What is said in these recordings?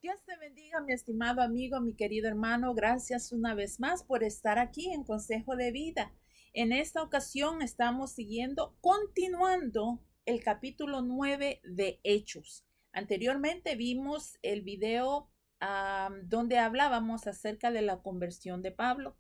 Dios te bendiga, mi estimado amigo, mi querido hermano. Gracias una vez más por estar aquí en Consejo de Vida. En esta ocasión estamos continuando el capítulo 9 de Hechos. Anteriormente vimos el video donde hablábamos acerca de la conversión de Pablo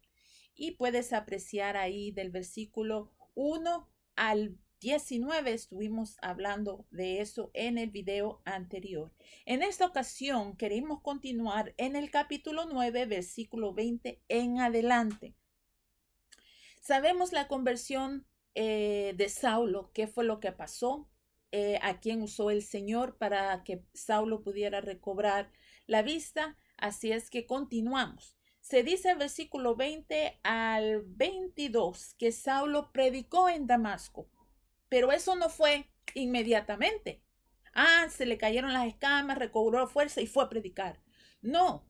y puedes apreciar ahí del versículo 1 al 19. Estuvimos hablando de eso en el video anterior. En esta ocasión queremos continuar en el capítulo 9, versículo 20 en adelante. Sabemos la conversión de Saulo, qué fue lo que pasó, a quién usó el Señor para que Saulo pudiera recobrar la vista. Así es que continuamos. Se dice el versículo 20 al 22 que Saulo predicó en Damasco, pero eso no fue inmediatamente. Se le cayeron las escamas, recobró fuerza y fue a predicar. No,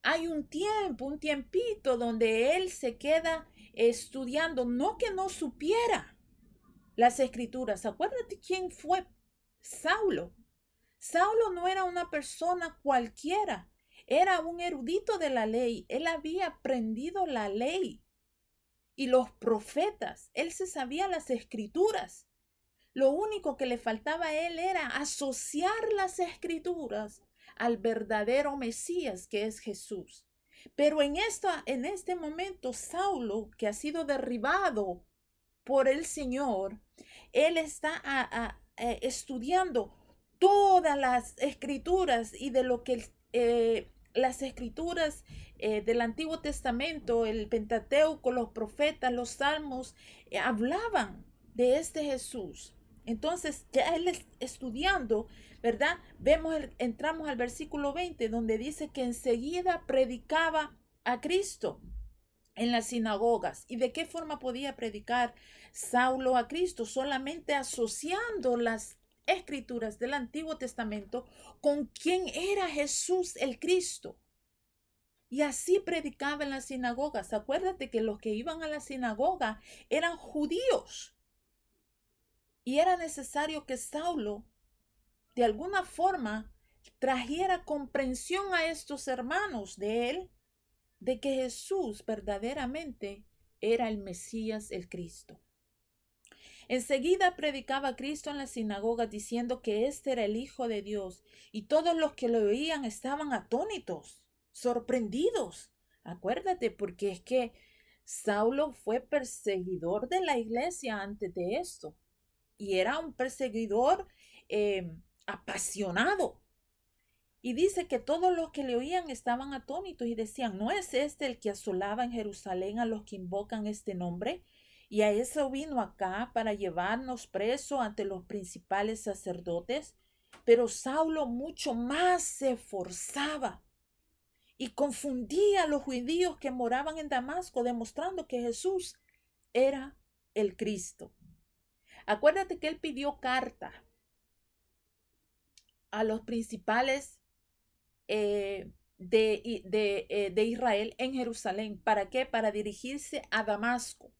hay un tiempo, un tiempito donde él se queda estudiando, no que no supiera las escrituras. Acuérdate quién fue Saulo. Saulo no era una persona cualquiera, era un erudito de la ley. Él había aprendido la ley y los profetas. Él se sabía las escrituras. Lo único que le faltaba a él era asociar las escrituras al verdadero Mesías, que es Jesús. Pero en este momento, Saulo, que ha sido derribado por el Señor, él está estudiando todas las escrituras y de lo que las escrituras del Antiguo Testamento, el Pentateuco, los profetas, los salmos, hablaban de este Jesús. Entonces, ya él estudiando, ¿verdad? Entramos al versículo 20, donde dice que enseguida predicaba a Cristo en las sinagogas. ¿Y de qué forma podía predicar Saulo a Cristo? Solamente asociando las escrituras del Antiguo Testamento con quién era Jesús el Cristo. Y así predicaba en las sinagogas. Acuérdate que los que iban a la sinagoga eran judíos. Y era necesario que Saulo, de alguna forma, trajera comprensión a estos hermanos de él, de que Jesús verdaderamente era el Mesías, el Cristo. Enseguida predicaba Cristo en la sinagoga diciendo que este era el Hijo de Dios, y todos los que lo oían estaban atónitos, sorprendidos. Acuérdate, porque es que Saulo fue perseguidor de la iglesia antes de esto, y era un perseguidor apasionado. Y dice que todos los que le oían estaban atónitos y decían, ¿no es este el que asolaba en Jerusalén a los que invocan este nombre? Y a eso vino acá para llevarnos preso ante los principales sacerdotes. Pero Saulo mucho más se esforzaba y confundía a los judíos que moraban en Damasco, demostrando que Jesús era el Cristo. Acuérdate que él pidió carta a los principales de Israel en Jerusalén. ¿Para qué? Para dirigirse a Damasco.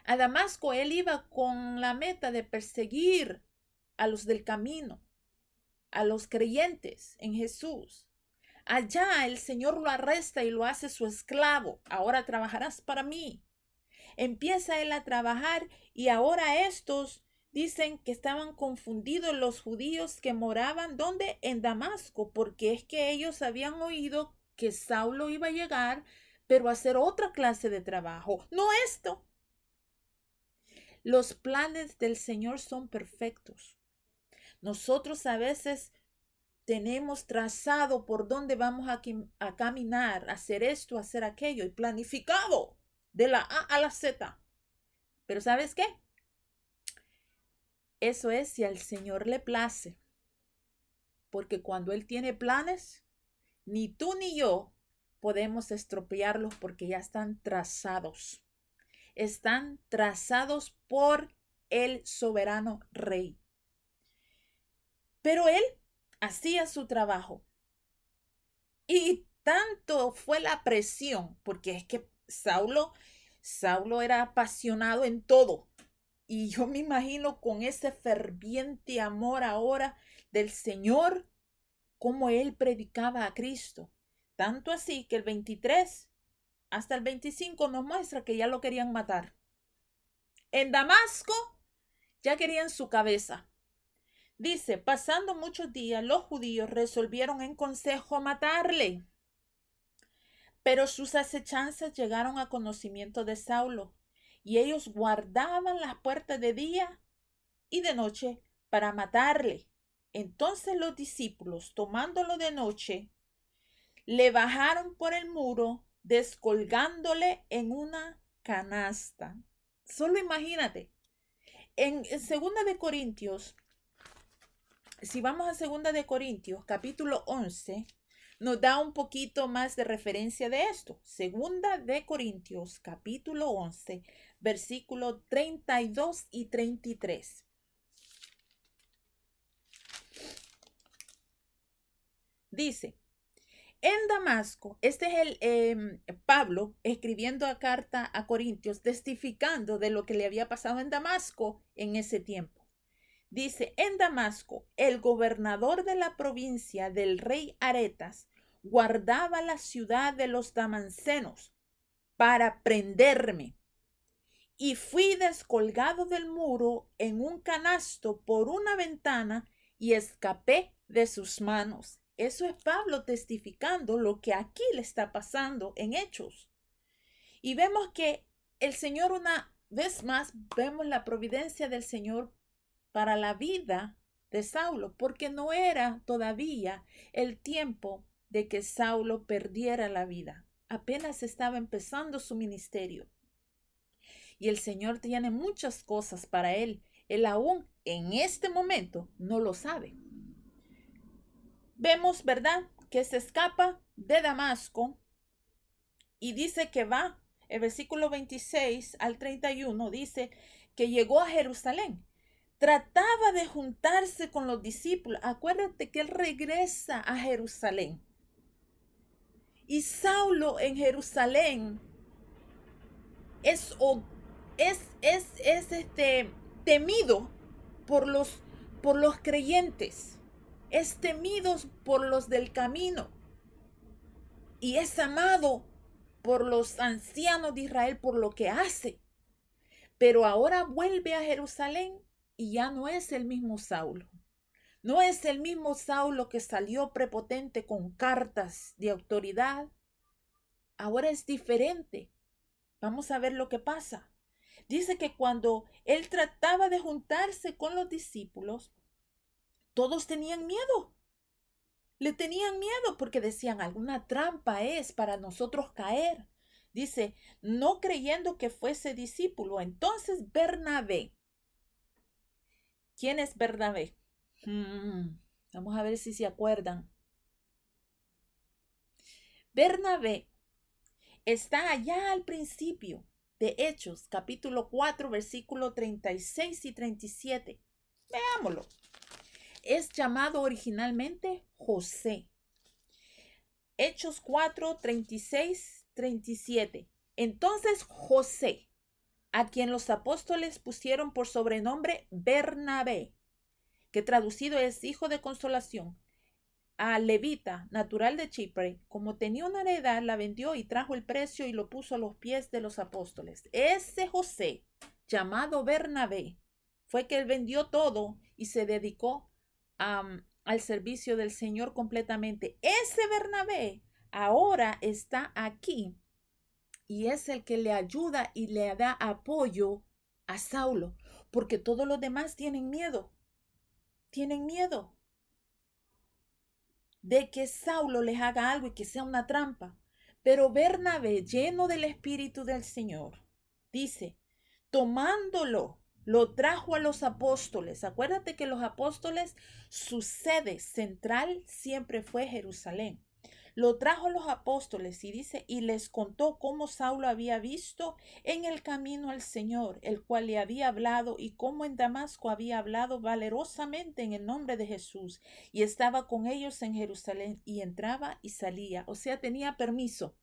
A Damasco él iba con la meta de perseguir a los del camino, a los creyentes en Jesús. Allá el Señor lo arresta y lo hace su esclavo. Ahora trabajarás para mí. Empieza él a trabajar y ahora estos dicen que estaban confundidos los judíos que moraban ¿dónde? En Damasco, porque es que ellos habían oído que Saulo iba a llegar, pero a hacer otra clase de trabajo, no esto. Los planes del Señor son perfectos. Nosotros a veces tenemos trazado por dónde vamos a caminar, hacer esto, hacer aquello, y planificado de la A a la Z. Pero ¿sabes qué? Eso es si al Señor le place, porque cuando Él tiene planes, ni tú ni yo podemos estropearlos porque ya están trazados. Están trazados por el soberano Rey. Pero Él hacía su trabajo. Y tanto fue la presión, porque es que Saulo era apasionado en todo. Y yo me imagino con ese ferviente amor ahora del Señor, cómo él predicaba a Cristo. Tanto así que el 23 hasta el 25 nos muestra que ya lo querían matar. En Damasco ya querían su cabeza. Dice, pasando muchos días, los judíos resolvieron en consejo matarle. Pero sus acechanzas llegaron a conocimiento de Saulo, y ellos guardaban las puertas de día y de noche para matarle. Entonces los discípulos, tomándolo de noche, le bajaron por el muro, descolgándole en una canasta. Solo imagínate. En 2 de Corintios, si vamos a 2 de Corintios, capítulo 11, nos da un poquito más de referencia de esto. 2 de Corintios, capítulo 11, versículos 32 y 33. Dice, en Damasco, este es el Pablo escribiendo a carta a Corintios, testificando de lo que le había pasado en Damasco en ese tiempo. Dice, en Damasco, el gobernador de la provincia del rey Aretas guardaba la ciudad de los damascenos para prenderme. Y fui descolgado del muro en un canasto por una ventana y escapé de sus manos. Eso es Pablo testificando lo que aquí le está pasando en Hechos. Y vemos que el Señor, una vez más, vemos la providencia del Señor para la vida de Saulo, porque no era todavía el tiempo de que Saulo perdiera la vida. Apenas estaba empezando su ministerio. Y el Señor tiene muchas cosas para él. Él aún en este momento no lo sabe. Vemos, ¿verdad?, que se escapa de Damasco y dice que va, el versículo 26 al 31 dice que llegó a Jerusalén. Trataba de juntarse con los discípulos. Acuérdate que él regresa a Jerusalén. Y Saulo en Jerusalén es temido por los creyentes. Es temido por los del camino. Y es amado por los ancianos de Israel por lo que hace. Pero ahora vuelve a Jerusalén y ya no es el mismo Saulo. No es el mismo Saulo que salió prepotente con cartas de autoridad. Ahora es diferente. Vamos a ver lo que pasa. Dice que cuando él trataba de juntarse con los discípulos, todos tenían miedo. Le tenían miedo porque decían, alguna trampa es para nosotros caer. Dice, no creyendo que fuese discípulo. Entonces Bernabé. ¿Quién es Bernabé? Vamos a ver si se acuerdan. Bernabé está allá al principio de Hechos, capítulo 4, versículo 36 y 37. Veámoslo. Es llamado originalmente José. Hechos 4, 36, 37. Entonces José, a quien los apóstoles pusieron por sobrenombre Bernabé, que traducido es hijo de consolación, a levita, natural de Chipre, como tenía una heredad, la vendió y trajo el precio y lo puso a los pies de los apóstoles. Ese José, llamado Bernabé, fue que él vendió todo y se dedicó al servicio del Señor completamente. Ese Bernabé ahora está aquí y es el que le ayuda y le da apoyo a Saulo, porque todos los demás tienen miedo. Tienen miedo de que Saulo les haga algo y que sea una trampa. Pero Bernabé, lleno del Espíritu del Señor, dice, tomándolo, lo trajo a los apóstoles. Acuérdate que los apóstoles, su sede central siempre fue Jerusalén. Lo trajo a los apóstoles y dice, y les contó cómo Saulo había visto en el camino al Señor, el cual le había hablado, y cómo en Damasco había hablado valerosamente en el nombre de Jesús, y estaba con ellos en Jerusalén, y entraba y salía, o sea, tenía permiso.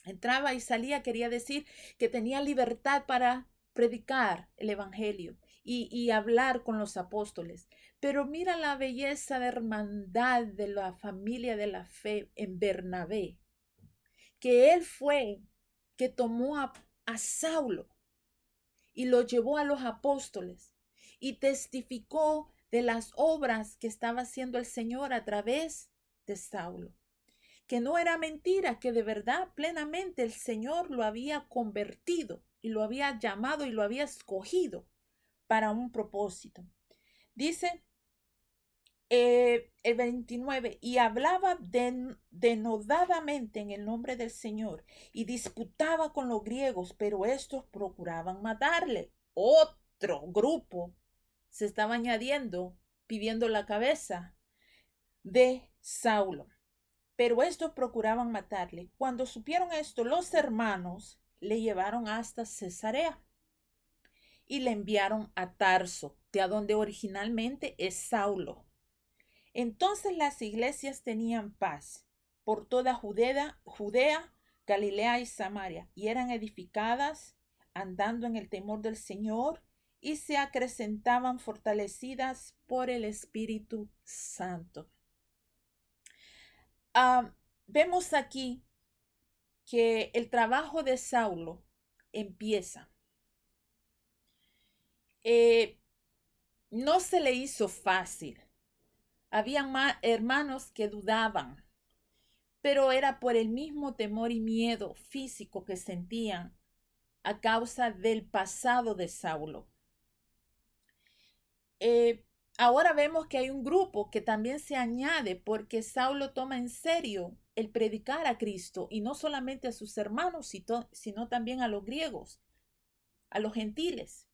Entraba y salía, quería decir que tenía libertad para predicar el evangelio. y hablar con los apóstoles. Pero mira la belleza de hermandad de la familia de la fe en Bernabé, que él fue que tomó a Saulo y lo llevó a los apóstoles y testificó de las obras que estaba haciendo el Señor a través de Saulo. Que no era mentira, que de verdad plenamente el Señor lo había convertido y lo había llamado y lo había escogido para un propósito. Dice el 29, y hablaba denodadamente en el nombre del Señor y disputaba con los griegos, pero estos procuraban matarle. Otro grupo se estaba añadiendo, pidiendo la cabeza de Saulo, pero estos procuraban matarle. Cuando supieron esto, los hermanos le llevaron hasta Cesarea y le enviaron a Tarso, de donde originalmente es Saulo. Entonces las iglesias tenían paz por toda Judea, Galilea y Samaria, y eran edificadas andando en el temor del Señor y se acrecentaban fortalecidas por el Espíritu Santo. Vemos aquí que el trabajo de Saulo empieza. No se le hizo fácil. Habían hermanos que dudaban, pero era por el mismo temor y miedo físico que sentían a causa del pasado de Saulo. Ahora vemos que hay un grupo que también se añade porque Saulo toma en serio el predicar a Cristo y no solamente a sus hermanos, sino también a los griegos, a los gentiles.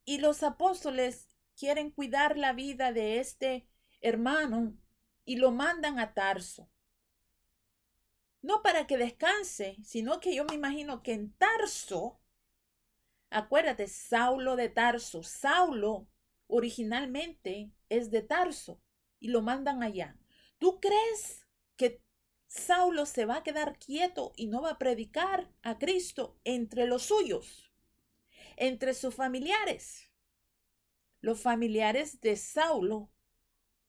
Y los apóstoles quieren cuidar la vida de este hermano y lo mandan a Tarso. No para que descanse, sino que yo me imagino que en Tarso, acuérdate, Saulo de Tarso, Saulo originalmente es de Tarso y lo mandan allá. ¿Tú crees que Saulo se va a quedar quieto y no va a predicar a Cristo entre los suyos, entre sus familiares? Los familiares de Saulo,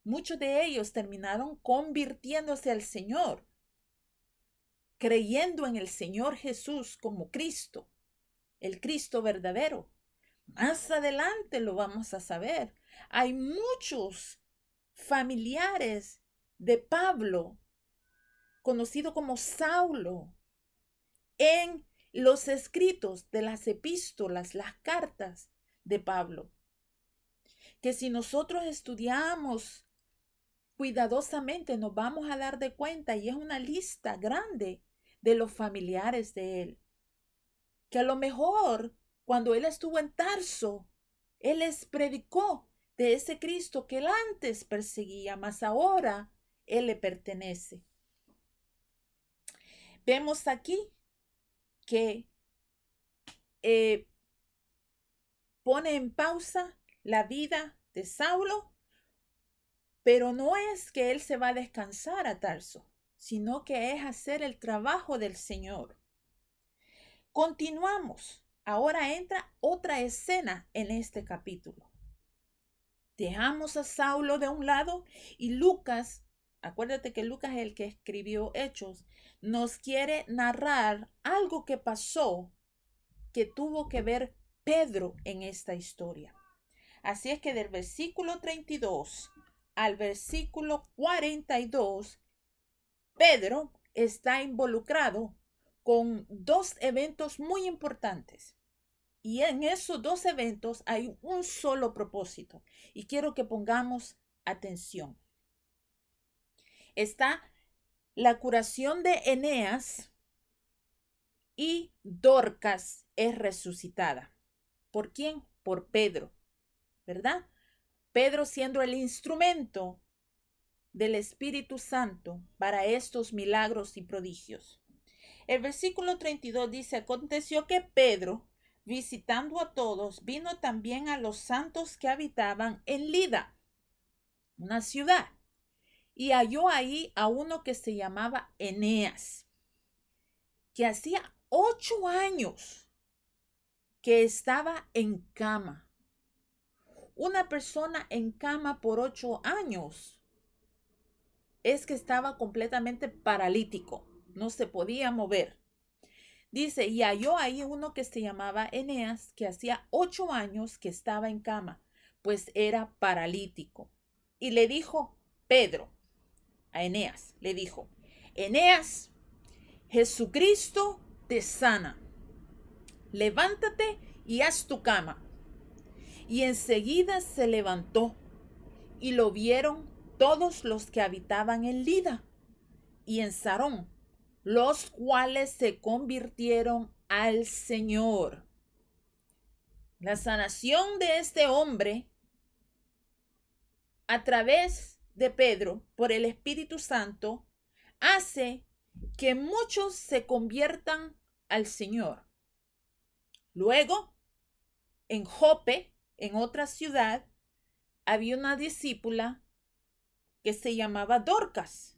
muchos de ellos terminaron convirtiéndose al Señor, creyendo en el Señor Jesús como Cristo, el Cristo verdadero. Más adelante lo vamos a saber. Hay muchos familiares de Pablo, conocido como Saulo, en los escritos de las epístolas, las cartas de Pablo. Que si nosotros estudiamos cuidadosamente nos vamos a dar de cuenta, y es una lista grande de los familiares de él, que a lo mejor cuando él estuvo en Tarso, él les predicó de ese Cristo que él antes perseguía, mas ahora él le pertenece. Vemos aquí que pone en pausa la vida de Saulo, pero no es que él se va a descansar a Tarso, sino que es hacer el trabajo del Señor. Continuamos. Ahora entra otra escena en este capítulo. Dejamos a Saulo de un lado y Lucas, acuérdate que Lucas es el que escribió Hechos, nos quiere narrar algo que pasó que tuvo que ver Pedro en esta historia. Así es que del versículo 32 al versículo 42, Pedro está involucrado con dos eventos muy importantes. Y en esos dos eventos hay un solo propósito. Y quiero que pongamos atención. Está la curación de Eneas y Dorcas es resucitada. ¿Por quién? Por Pedro, ¿verdad? Pedro siendo el instrumento del Espíritu Santo para estos milagros y prodigios. El versículo 32 dice, aconteció que Pedro, visitando a todos, vino también a los santos que habitaban en Lida, una ciudad, y halló ahí a uno que se llamaba Eneas, que hacía 8 años que estaba en cama. Una persona en cama por 8 años es que estaba completamente paralítico, no se podía mover. Dice, y halló ahí uno que se llamaba Eneas, que hacía 8 años que estaba en cama, pues era paralítico. Y le dijo Pedro a Eneas, le dijo, Eneas, Jesucristo te sana. Levántate y haz tu cama. Y enseguida se levantó, y lo vieron todos los que habitaban en Lida y en Sarón, los cuales se convirtieron al Señor. La sanación de este hombre a través de Pedro por el Espíritu Santo hace que muchos se conviertan al Señor. Luego, en Jope, en otra ciudad, había una discípula que se llamaba Dorcas,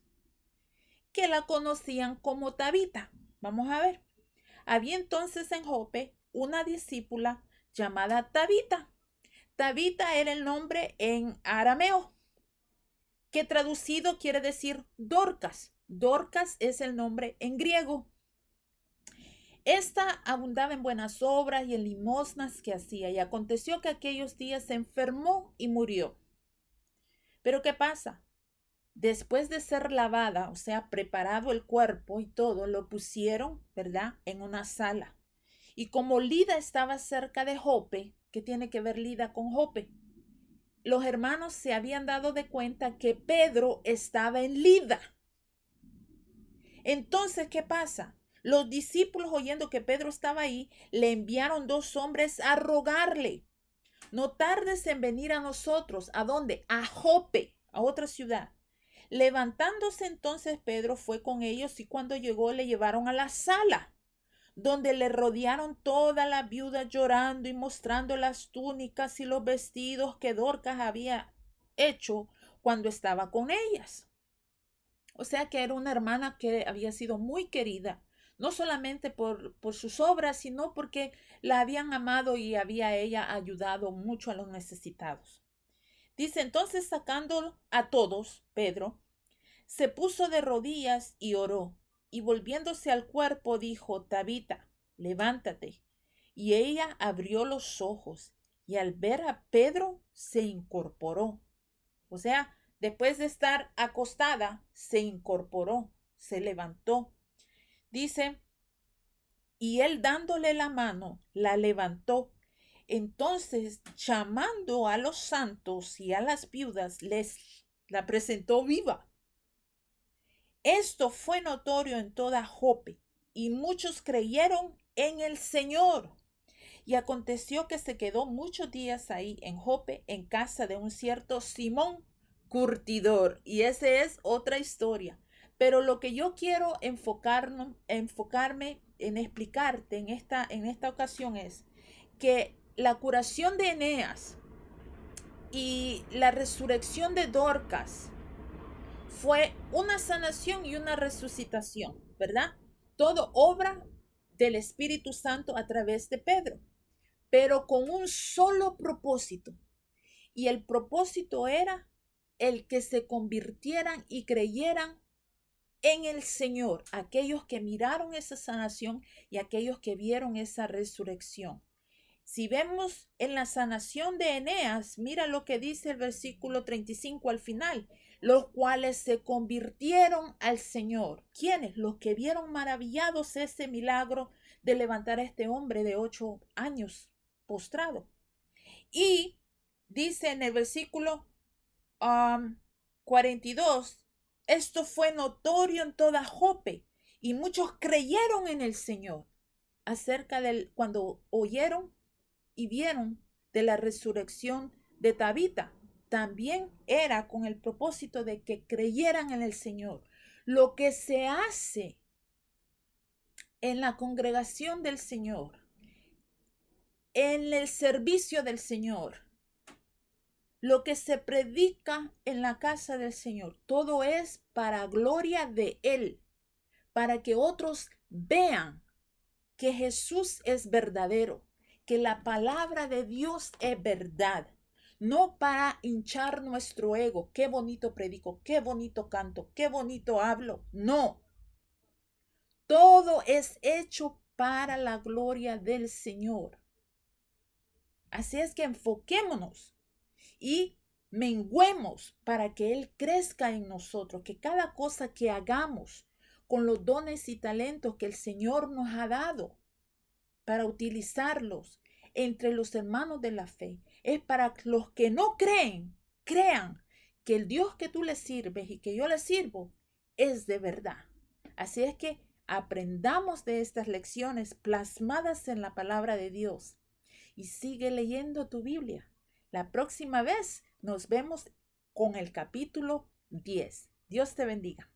que la conocían como Tabita. Vamos a ver. Había entonces en Jope una discípula llamada Tabita. Tabita era el nombre en arameo, que traducido quiere decir Dorcas. Dorcas es el nombre en griego. Esta abundaba en buenas obras y en limosnas que hacía, y aconteció que aquellos días se enfermó y murió. Pero ¿qué pasa? Después de ser lavada, o sea, preparado el cuerpo y todo, lo pusieron, ¿verdad?, en una sala. Y como Lida estaba cerca de Jope, ¿qué tiene que ver Lida con Jope? Los hermanos se habían dado de cuenta que Pedro estaba en Lida. Entonces, ¿qué pasa? Los discípulos, oyendo que Pedro estaba ahí, le enviaron 2 hombres a rogarle, no tardes en venir a nosotros. ¿A dónde? A Jope, a otra ciudad. Levantándose entonces Pedro fue con ellos, y cuando llegó le llevaron a la sala, donde le rodearon todas las viudas llorando y mostrando las túnicas y los vestidos que Dorcas había hecho cuando estaba con ellas. O sea que era una hermana que había sido muy querida, no solamente por sus obras, sino porque la habían amado y había ella ayudado mucho a los necesitados. Dice, entonces sacando a todos, Pedro se puso de rodillas y oró, y volviéndose al cuerpo dijo, Tabita, levántate. Y ella abrió los ojos, y al ver a Pedro se incorporó. O sea, después de estar acostada, se incorporó, se levantó. Dice, y él dándole la mano, la levantó. Entonces, llamando a los santos y a las viudas, les la presentó viva. Esto fue notorio en toda Jope, y muchos creyeron en el Señor. Y aconteció que se quedó muchos días ahí en Jope, en casa de un cierto Simón curtidor. Y esa es otra historia. Pero lo que yo quiero enfocarme en explicarte en esta ocasión es que la curación de Eneas y la resurrección de Dorcas fue una sanación y una resucitación, ¿verdad? Todo obra del Espíritu Santo a través de Pedro, pero con un solo propósito. Y el propósito era el que se convirtieran y creyeran en el Señor, aquellos que miraron esa sanación y aquellos que vieron esa resurrección. Si vemos en la sanación de Eneas, mira lo que dice el versículo 35 al final, los cuales se convirtieron al Señor. ¿Quiénes? Los que vieron maravillados ese milagro de levantar a este hombre de 8 años postrado. Y dice en el versículo 42, esto fue notorio en toda Jope, y muchos creyeron en el Señor acerca del cuando oyeron y vieron de la resurrección de Tabita. También era con el propósito de que creyeran en el Señor. Lo que se hace en la congregación del Señor, en el servicio del Señor, lo que se predica en la casa del Señor, todo es para gloria de Él, para que otros vean que Jesús es verdadero, que la palabra de Dios es verdad. No para hinchar nuestro ego. Qué bonito predico, qué bonito canto, qué bonito hablo. No. Todo es hecho para la gloria del Señor. Así es que enfoquémonos y menguemos para que Él crezca en nosotros, que cada cosa que hagamos con los dones y talentos que el Señor nos ha dado para utilizarlos entre los hermanos de la fe, es para los que no creen, crean que el Dios que tú le sirves y que yo le sirvo es de verdad. Así es que aprendamos de estas lecciones plasmadas en la palabra de Dios y sigue leyendo tu Biblia. La próxima vez nos vemos con el capítulo 10. Dios te bendiga.